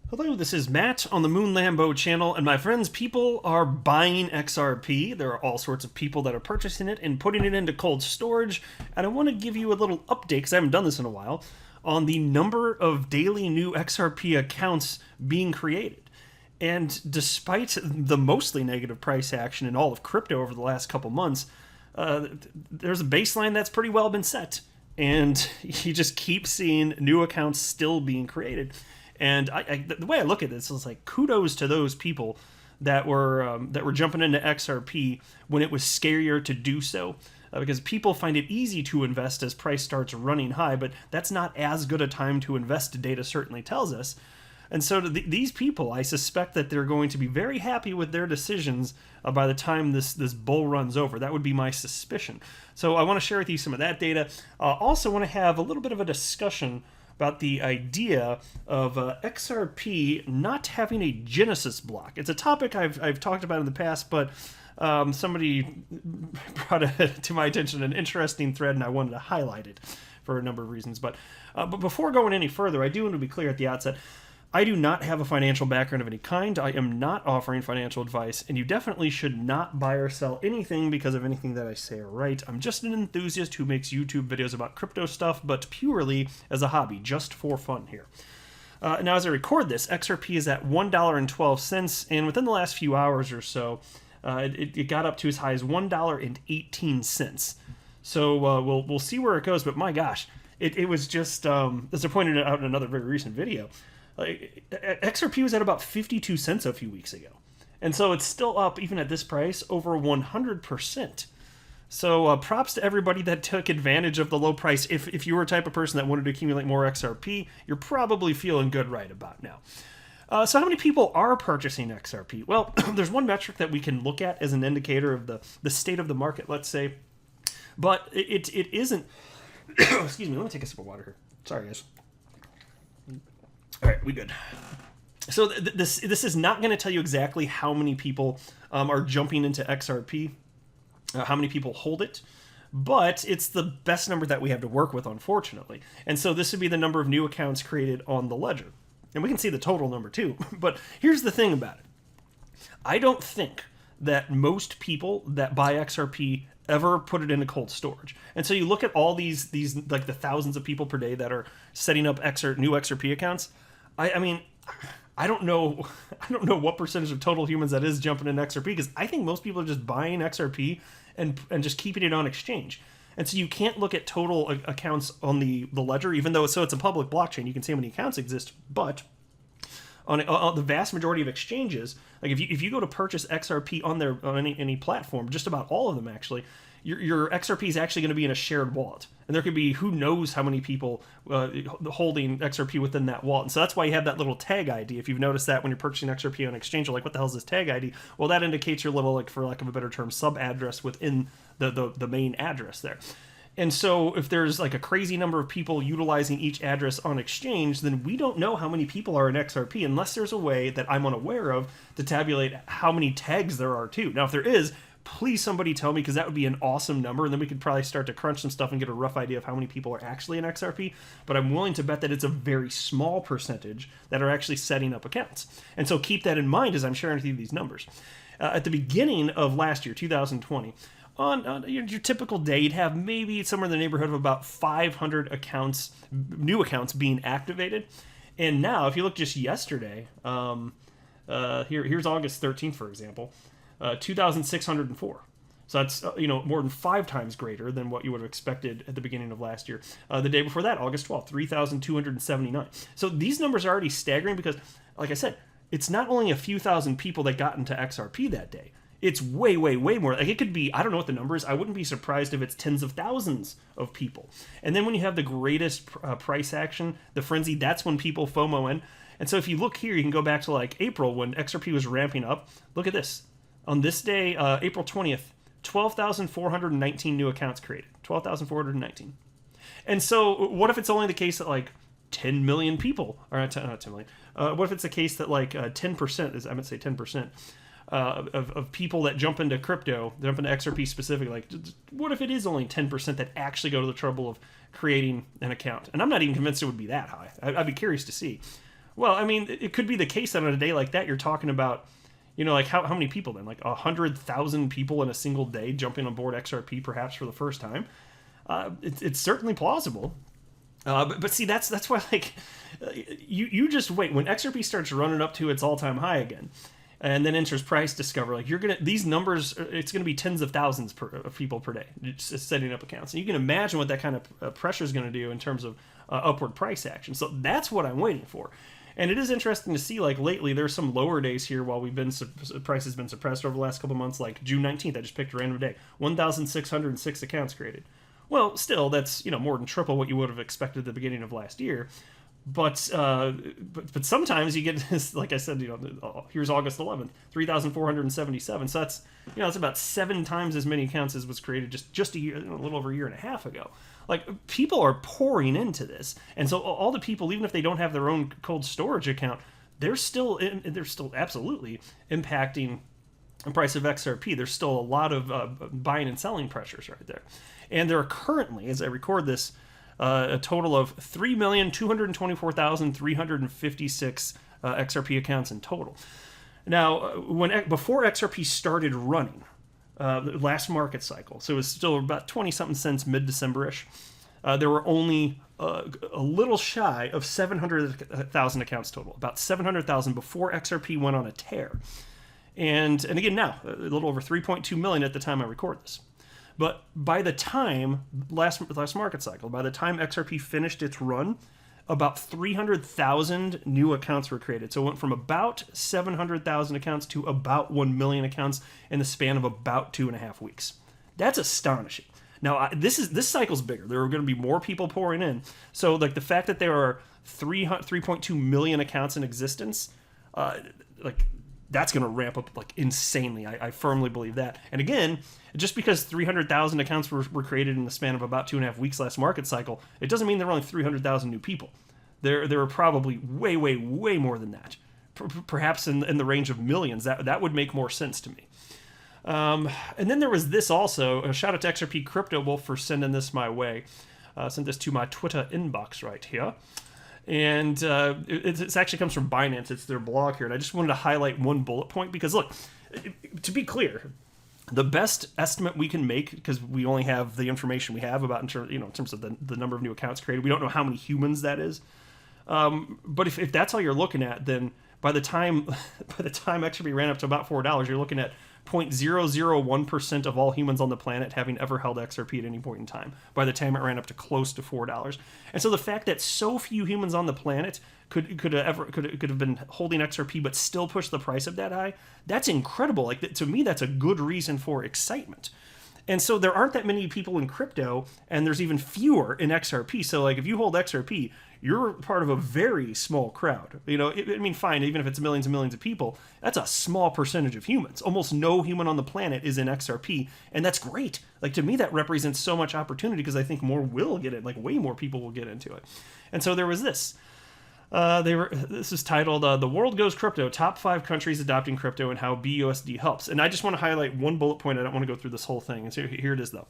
Hello, this is Matt on the Moon Lambo channel, and my friends, people are buying XRP. There are all sorts of people that are purchasing it and putting it into cold storage, and I want to give you a little update, because I haven't done this in a while, on the number of daily new XRP accounts being created. And despite the mostly negative price action in all of crypto over the last couple months, there's a baseline that's pretty well been set, and you just keep seeing new accounts still being created. And the way I look at this is like kudos to those people that were jumping into XRP when it was scarier to do so, because people find it easy to invest as price starts running high, but that's not as good a time to invest. Data certainly tells us. And so to these people, I suspect that they're going to be very happy with their decisions by the time this bull runs over. That would be my suspicion. So I want to share with you some of that data. Also want to have a little bit of a discussion about the idea of XRP not having a genesis block. It's a topic I've talked about in the past, but somebody brought it to my attention, an interesting thread, and I wanted to highlight it for a number of reasons. But before going any further, I do want to be clear at the outset, I do not have a financial background of any kind. I am not offering financial advice, and you definitely should not buy or sell anything because of anything that I say or write. I'm just an enthusiast who makes YouTube videos about crypto stuff, but purely as a hobby, just for fun here. Now, as I record this, XRP is at $1.12, and within the last few hours or so, it got up to as high as $1.18. So we'll see where it goes, but my gosh, it was just, as I pointed out in another very recent video, XRP was at about 52 cents a few weeks ago. And so it's still up, even at this price, over 100%. So props to everybody that took advantage of the low price. If you were a type of person that wanted to accumulate more XRP, you're probably feeling good right about now. So how many people are purchasing XRP? Well, there's one metric that we can look at as an indicator of the state of the market, let's say. But it isn't... Excuse me, let me take a sip of water here. Sorry, guys. All right, we good. So this is not going to tell you exactly how many people are jumping into XRP, how many people hold it, but it's the best number that we have to work with, unfortunately. And so this would be the number of new accounts created on the ledger. And we can see the total number too. But here's the thing about it. I don't think that most people that buy XRP ever put it into cold storage. And so you look at all these like the thousands of people per day that are setting up new XRP accounts. I mean, I don't know what percentage of total humans that is jumping in XRP, because I think most people are just buying XRP and just keeping it on exchange. And so you can't look at total accounts on the ledger, even though it's a public blockchain. You can see how many accounts exist, but on the vast majority of exchanges, like if you go to purchase XRP on any platform, just about all of them actually, your XRP is actually going to be in a shared wallet. And there could be who knows how many people holding XRP within that wallet. And so that's why you have that little tag ID. If you've noticed that when you're purchasing XRP on exchange, you're like, what the hell is this tag ID? Well, that indicates your little, like, for lack of a better term, sub-address within the main address there. And so if there's like a crazy number of people utilizing each address on exchange, then we don't know how many people are in XRP unless there's a way that I'm unaware of to tabulate how many tags there are too. Now, if there is, please somebody tell me, because that would be an awesome number, and then we could probably start to crunch some stuff and get a rough idea of how many people are actually in XRP. But I'm willing to bet that it's a very small percentage that are actually setting up accounts. And so keep that in mind as I'm sharing with you these numbers. At the beginning of last year, 2020, on your typical day, you'd have maybe somewhere in the neighborhood of about 500 accounts, new accounts being activated. And now, if you look just yesterday, here's August 13th, for example, 2,604. So that's more than 5 times greater than what you would have expected at the beginning of last year. The day before that, August 12th, 3,279. So these numbers are already staggering because, like I said, it's not only a few thousand people that got into XRP that day. It's way, way, way more. Like, it could be, I don't know what the number is. I wouldn't be surprised if it's tens of thousands of people. And then when you have the greatest price action, the frenzy, that's when people FOMO in. And so if you look here, you can go back to like April when XRP was ramping up. Look at this. On this day, April 20th, 12,419 new accounts created. 12,419. And so what if it's only the case that like 10 million people, or not 10 million, what if it's the case that like 10%, I meant to say 10%, of people that jump into crypto, jump into XRP specifically, like, what if it is only 10% that actually go to the trouble of creating an account? And I'm not even convinced it would be that high. I'd be curious to see. Well, I mean, it could be the case that on a day like that, you're talking about, like how many people then? Like 100,000 people in a single day jumping on board XRP, perhaps for the first time. It's certainly plausible. But see, that's why, like, you just wait. When XRP starts running up to its all-time high again, and then enters price discover, like, these numbers, it's gonna be tens of thousands of people per day just setting up accounts, and you can imagine what that kind of pressure is gonna do in terms of upward price action. So that's what I'm waiting for. And it is interesting to see, like, lately there's some lower days here while price has been suppressed over the last couple of months. Like June 19th, I just picked a random day, 1,606 accounts created. Well, still, that's more than triple what you would have expected at the beginning of last year. But sometimes you get this, like I said, here's August 11th, 3,477. So that's that's about 7 times as many accounts as was created just a year, a little over a year and a half ago. Like, people are pouring into this, and so all the people, even if they don't have their own cold storage account, they're still absolutely impacting the price of XRP. There's still a lot of buying and selling pressures right there, and there are currently, as I record this, a total of 3,224,356 XRP accounts in total. Now, before XRP started running, the last market cycle, so it was still about 20-something cents mid-December-ish, there were only a little shy of 700,000 accounts total, about 700,000 before XRP went on a tear. And again now, a little over 3.2 million at the time I record this. But by the time, last market cycle, by the time XRP finished its run, about 300,000 new accounts were created. So it went from about 700,000 accounts to about 1 million accounts in the span of about 2.5 weeks. That's astonishing. Now, this cycle's bigger. There are going to be more people pouring in. So, like, the fact that there are 3.2 million accounts in existence, that's going to ramp up, like, insanely. I firmly believe that. And again, just because 300,000 accounts were created in the span of about 2.5 weeks last market cycle, it doesn't mean there were only 300,000 new people. There were probably way, way, way more than that. Perhaps in the range of millions. That would make more sense to me. And then there was this also. A shout out to XRP Crypto Wolf for sending this my way. Sent this to my Twitter inbox right here. And it actually comes from Binance. It's their blog here. And I just wanted to highlight one bullet point because, look, to be clear, the best estimate we can make, because we only have the information we have about in terms of the number of new accounts created. We don't know how many humans that is. But if that's all you're looking at, then by the time XRP ran up to about $4, you're looking at 0.001% of all humans on the planet having ever held XRP at any point in time, by the time it ran up to close to $4. And so the fact that so few humans on the planet could have been holding XRP but still push the price of that high, that's incredible. Like, to me, that's a good reason for excitement. And so there aren't that many people in crypto, and there's even fewer in XRP. So, like, if you hold XRP, you're part of a very small crowd. Fine, even if it's millions and millions of people, that's a small percentage of humans. Almost no human on the planet is in XRP, and that's great. Like, to me, that represents so much opportunity because I think more will get it. Like, way more people will get into it. And so there was this. This is titled "The World Goes Crypto: Top 5 Countries Adopting Crypto and How BUSD Helps." And I just want to highlight one bullet point. I don't want to go through this whole thing. And so here it is, though.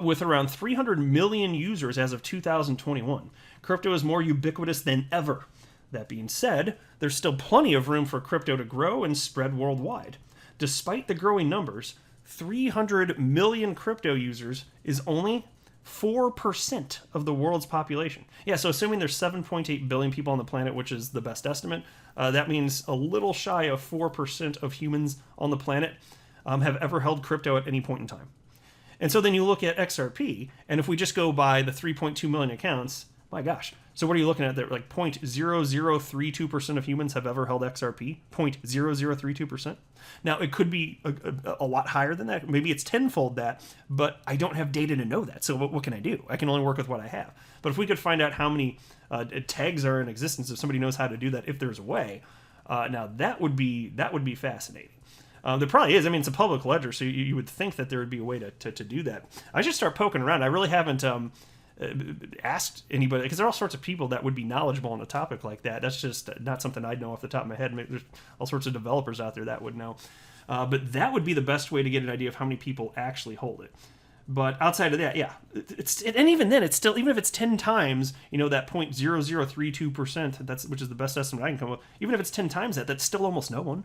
With around 300 million users as of 2021, crypto is more ubiquitous than ever. That being said, there's still plenty of room for crypto to grow and spread worldwide. Despite the growing numbers, 300 million crypto users is only 4% of the world's population. Yeah, so assuming there's 7.8 billion people on the planet, which is the best estimate, that means a little shy of 4% of humans on the planet have ever held crypto at any point in time. And so then you look at XRP, and if we just go by the 3.2 million accounts, my gosh. So what are you looking at there? Like 0.0032% of humans have ever held XRP. 0.0032%. Now, it could be a lot higher than that. Maybe it's tenfold that, but I don't have data to know that. So what can I do? I can only work with what I have. But if we could find out how many tags are in existence, if somebody knows how to do that, if there's a way, now that would be fascinating. There probably is. I mean, it's a public ledger, so you would think that there would be a way to do that. I should start poking around. I really haven't asked anybody, because there are all sorts of people that would be knowledgeable on a topic like that. That's just not something I'd know off the top of my head. Maybe there's all sorts of developers out there that would know. But that would be the best way to get an idea of how many people actually hold it. But outside of that, yeah, and even then, it's still, even if it's 10 times, that 0.0032%, which is the best estimate I can come up with. Even if it's 10 times that, that's still almost no one.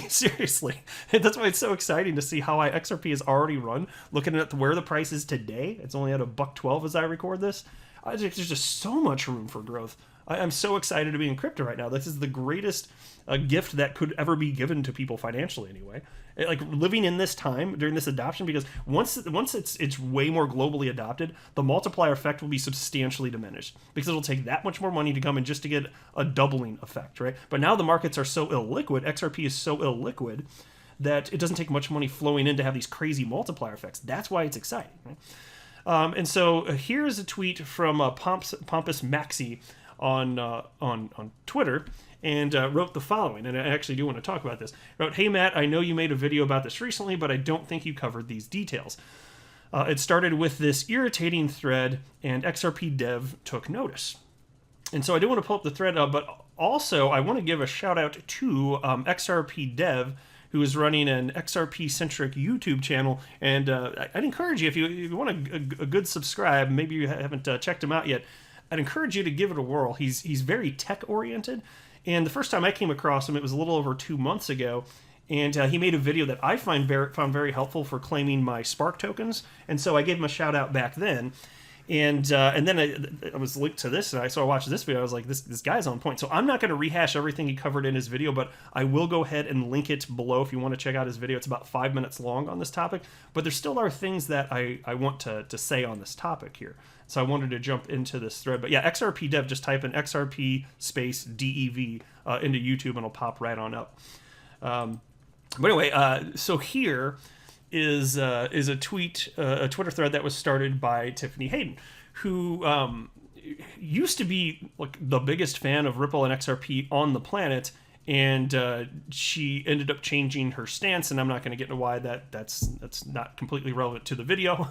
Seriously, that's why it's so exciting to see how high XRP has already run. Looking at where the price is today, it's only at $1.12 as I record this. There's just so much room for growth. I'm so excited to be in crypto right now. This is the greatest gift that could ever be given to people financially, anyway. Like living in this time during this adoption, because once it's way more globally adopted, the multiplier effect will be substantially diminished, because it'll take that much more money to come in just to get a doubling effect, right? But now the markets are so illiquid, XRP is so illiquid, that it doesn't take much money flowing in to have these crazy multiplier effects. That's why it's exciting, right? And so here's a tweet from Pompous Maxi on Twitter, and wrote the following, and I actually do want to talk about this. Wrote, "Hey Matt, I know you made a video about this recently, but I don't think you covered these details. It started with this irritating thread, and XRP Dev took notice." And so I do want to pull up the thread, but also I want to give a shout out to XRP Dev, who is running an XRP-centric YouTube channel, and I'd encourage you, if you want a good subscribe, maybe you haven't checked him out yet, I'd encourage you to give it a whirl. He's very tech-oriented, and the first time I came across him, it was a little over 2 months ago, and he made a video that I found very helpful for claiming my Spark tokens, and so I gave him a shout-out back then. And then I was linked to this, and I watched this video. I was like, this guy's on point. So I'm not going to rehash everything he covered in his video, but I will go ahead and link it below if you want to check out his video. It's about 5 minutes long on this topic, but there still are things that I want to say on this topic here. So I wanted to jump into this thread. But yeah, XRP Dev, just type in XRP space DEV into YouTube, and it'll pop right on up. But anyway, so here is a Twitter thread that was started by Tiffany Hayden, who used to be like the biggest fan of Ripple and XRP on the planet, and she ended up changing her stance, and I'm not going to get into why that's not completely relevant to the video.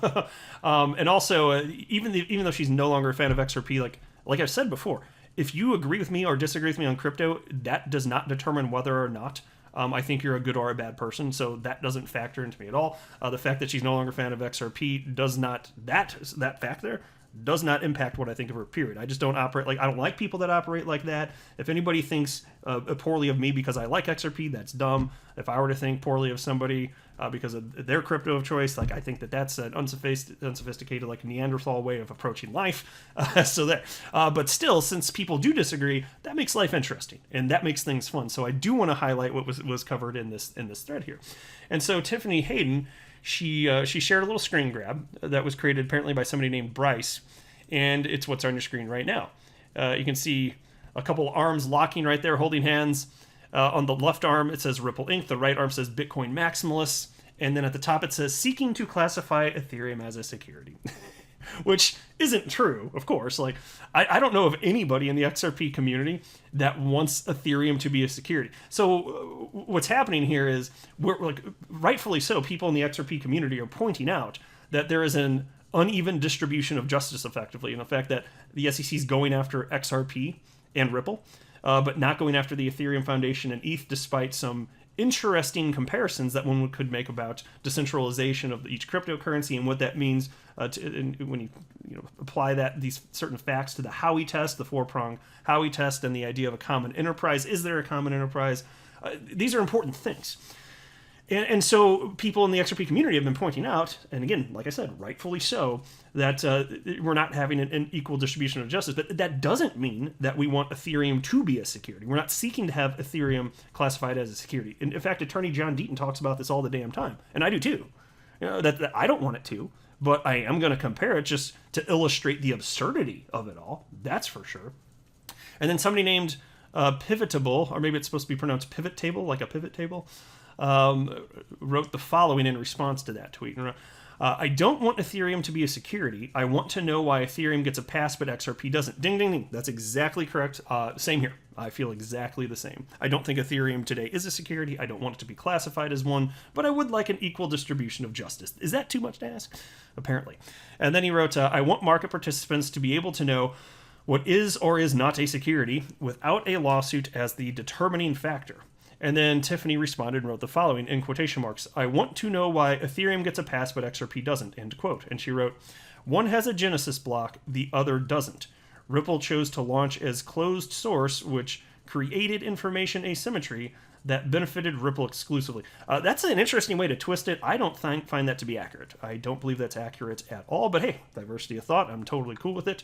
And also, even though she's no longer a fan of XRP, like I've said before, if you agree with me or disagree with me on crypto, that does not determine whether or not I think you're a good or a bad person, so that doesn't factor into me at all. The fact that she's no longer a fan of XRP does not, that fact there, does not impact what I think of her, period. I just don't operate I don't like people that operate like that. If anybody thinks poorly of me because I like XRP, that's dumb. If I were to think poorly of somebody because of their crypto of choice, I think that's an unsophisticated, Neanderthal way of approaching life. So there. But still, since people do disagree, that makes life interesting, and that makes things fun. So I do want to highlight what was covered in this thread here. And so Tiffany Hayden, she shared a little screen grab that was created apparently by somebody named Bryce, and it's what's on your screen right now. You can see a couple arms locking right there, holding hands. On the left arm, it says Ripple Inc. The right arm says Bitcoin Maximalists. And then at the top, it says seeking to classify Ethereum as a security, which isn't true, of course. I don't know of anybody in the XRP community that wants Ethereum to be a security. So what's happening here is, rightfully so, people in the XRP community are pointing out that there is an uneven distribution of justice, effectively, and the fact that the SEC is going after XRP and Ripple, but not going after the Ethereum Foundation and ETH, despite some interesting comparisons that one could make about decentralization of each cryptocurrency and what that means when you apply these certain facts to the Howey test, the four-prong Howey test, and the idea of a common enterprise. Is there a common enterprise? These are important things. And so people in the XRP community have been pointing out, and again, like I said, rightfully so, that we're not having an equal distribution of justice. But that doesn't mean that we want Ethereum to be a security. We're not seeking to have Ethereum classified as a security. And in fact, Attorney John Deaton talks about this all the damn time. And I do too. That I don't want it to, but I am going to compare it just to illustrate the absurdity of it all. That's for sure. And then somebody named Pivotable, or maybe it's supposed to be pronounced pivot table, like a pivot table, wrote the following in response to that tweet. I don't want Ethereum to be a security. I want to know why Ethereum gets a pass but XRP doesn't. Ding, ding, ding. That's exactly correct. Same here. I feel exactly the same. I don't think Ethereum today is a security. I don't want it to be classified as one, but I would like an equal distribution of justice. Is that too much to ask? Apparently. And then he wrote, I want market participants to be able to know what is or is not a security without a lawsuit as the determining factor. And then Tiffany responded and wrote the following in quotation marks: "I want to know why Ethereum gets a pass but XRP doesn't," end quote. And she wrote, "One has a Genesis block, the other doesn't. Ripple chose to launch as closed source, which created information asymmetry that benefited Ripple exclusively." That's an interesting way to twist it. I don't find that to be accurate. I don't believe that's accurate at all, but hey, diversity of thought, I'm totally cool with it.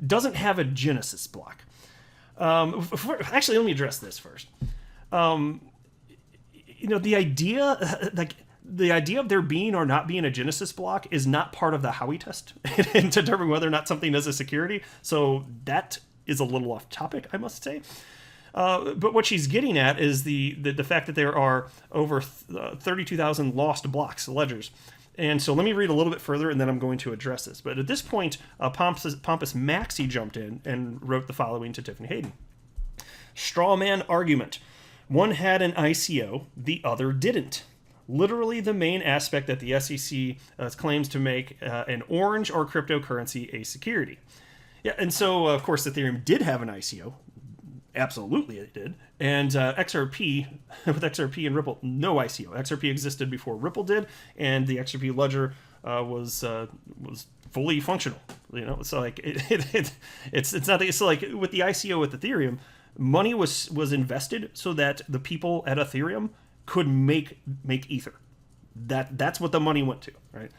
Doesn't have a Genesis block. Actually, let me address this first. The idea of there being or not being a Genesis block is not part of the Howey test in determining whether or not something is a security. So that is a little off topic, I must say. But what she's getting at is the fact that there are over 32,000 lost blocks, ledgers. And so let me read a little bit further, and then I'm going to address this. But at this point, Pompous Maxi jumped in and wrote the following to Tiffany Hayden. "Straw man argument. One had an ICO, the other didn't. Literally the main aspect that the SEC claims to make an orange or cryptocurrency a security." Yeah, and so, of course, Ethereum did have an ICO. Absolutely it did. And XRP, with XRP and Ripple, no ICO. XRP existed before Ripple did, and the XRP ledger was fully functional. So like it's not so like with the ICO with Ethereum, money was invested so that the people at Ethereum could make Ether. That's what the money went to, right?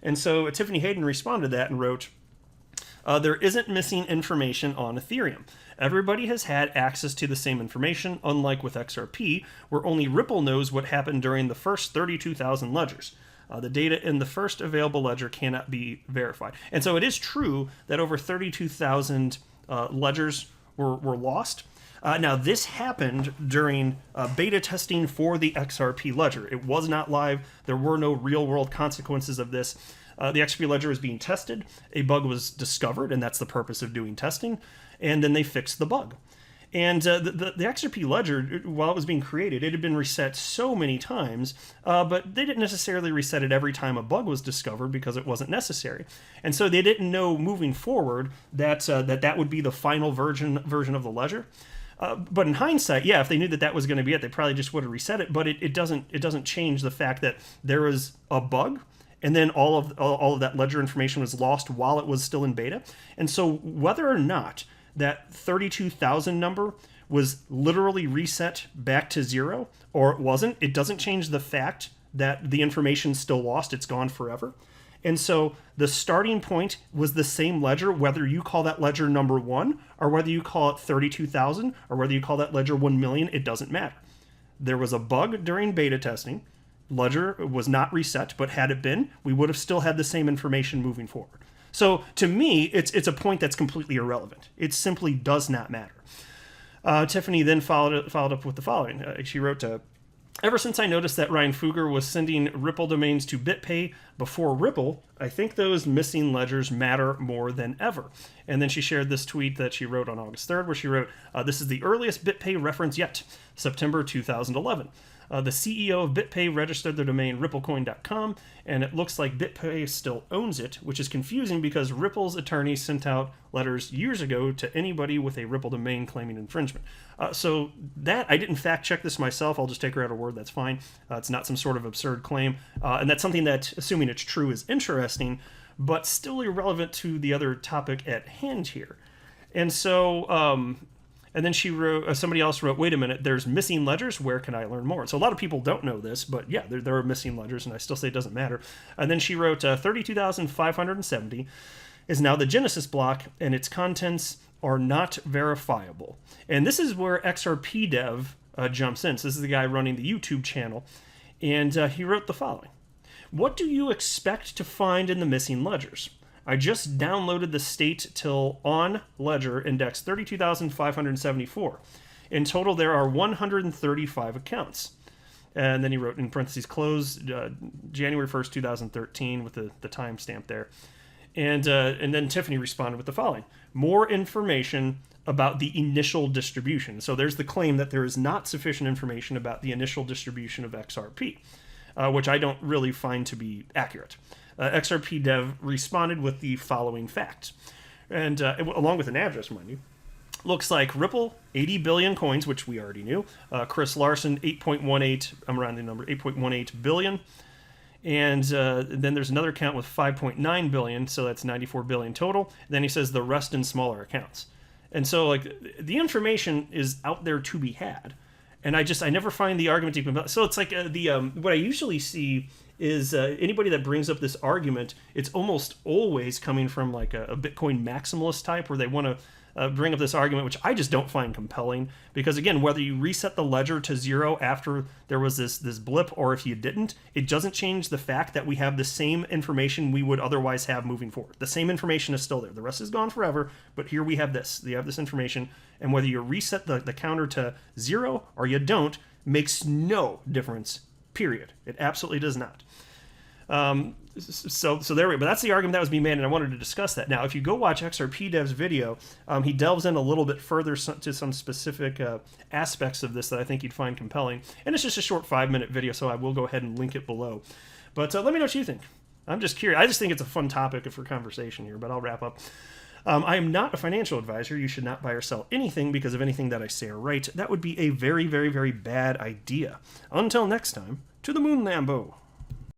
And so Tiffany Hayden responded to that and wrote, "There isn't missing information on Ethereum. Everybody has had access to the same information, unlike with XRP, where only Ripple knows what happened during the first 32,000 ledgers. The data in the first available ledger cannot be verified." And so it is true that over 32,000 ledgers were lost. Now, this happened during beta testing for the XRP ledger. It was not live. There were no real-world consequences of this. The XRP ledger was being tested. A bug was discovered, and that's the purpose of doing testing. And then they fixed the bug. And the XRP ledger, while it was being created, it had been reset so many times, but they didn't necessarily reset it every time a bug was discovered because it wasn't necessary. And so they didn't know moving forward that that would be the final version of the ledger. But in hindsight, yeah, if they knew that was going to be it, they probably just would have reset it. But it doesn't change the fact that there was a bug, and then all of that ledger information was lost while it was still in beta. And so whether or not that 32,000 number was literally reset back to zero, or it wasn't, it doesn't change the fact that the information's still lost. It's gone forever. And so the starting point was the same ledger, whether you call that ledger number 1, or whether you call it 32,000, or whether you call that ledger 1 million, it doesn't matter. There was a bug during beta testing. Ledger was not reset, but had it been, we would have still had the same information moving forward. So to me, it's a point that's completely irrelevant. It simply does not matter. Tiffany then followed up with the following. She wrote, "Ever since I noticed that Ryan Fugger was sending Ripple domains to BitPay before Ripple, I think those missing ledgers matter more than ever." And then she shared this tweet that she wrote on August 3rd, where she wrote, "This is the earliest BitPay reference yet, September 2011. The CEO of BitPay registered the domain ripplecoin.com, and it looks like BitPay still owns it, which is confusing because Ripple's attorney sent out letters years ago to anybody with a Ripple domain claiming infringement." So that, I didn't fact check this myself. I'll just take her at her word. That's fine. It's not some sort of absurd claim. And that's something that, assuming it's true, is interesting, but still irrelevant to the other topic at hand here. And so... And then she wrote, somebody else wrote, "Wait a minute, there's missing ledgers. Where can I learn more?" So a lot of people don't know this, but yeah, there are missing ledgers, and I still say it doesn't matter. And then she wrote, 32,570 is now the Genesis block, and its contents are not verifiable. And this is where XRP Dev jumps in. So this is the guy running the YouTube channel, and he wrote the following. "What do you expect to find in the missing ledgers? I just downloaded the state till on ledger index 32,574. In total, there are 135 accounts." And then he wrote in parentheses, "close January 1st, 2013 with the timestamp there." And then Tiffany responded with the following. "More information about the initial distribution." So there's the claim that there is not sufficient information about the initial distribution of XRP, which I don't really find to be accurate. XRP Dev responded with the following facts, and along with an address, mind you. looks like Ripple, 80 billion coins, which we already knew. Chris Larson, 8.18, I'm rounding the number, 8.18 billion. And then there's another account with 5.9 billion, so that's 94 billion total. Then he says the rest in smaller accounts. And so, like, the information is out there to be had. And I never find the argument to be... So it's like what I usually see is anybody that brings up this argument, it's almost always coming from like a Bitcoin maximalist type, where they want to bring up this argument, which I just don't find compelling, because again, whether you reset the ledger to 0 after there was this blip, or if you didn't, it doesn't change the fact that we have the same information we would otherwise have moving forward. The same information is still there. The rest is gone forever, but here we have this. You have this information, and whether you reset the counter to 0 or you don't, makes no difference, period. It absolutely does not. So there we go. But that's the argument that was being made, and I wanted to discuss that. Now, if you go watch XRP Dev's video, he delves in a little bit further to some specific aspects of this that I think you'd find compelling. And it's just a short 5-minute video, so I will go ahead and link it below. But let me know what you think. I'm just curious. I just think it's a fun topic for conversation here, but I'll wrap up. I am not a financial advisor. You should not buy or sell anything because of anything that I say or write. That would be a very, very, very bad idea. Until next time, to the moon, Lambo.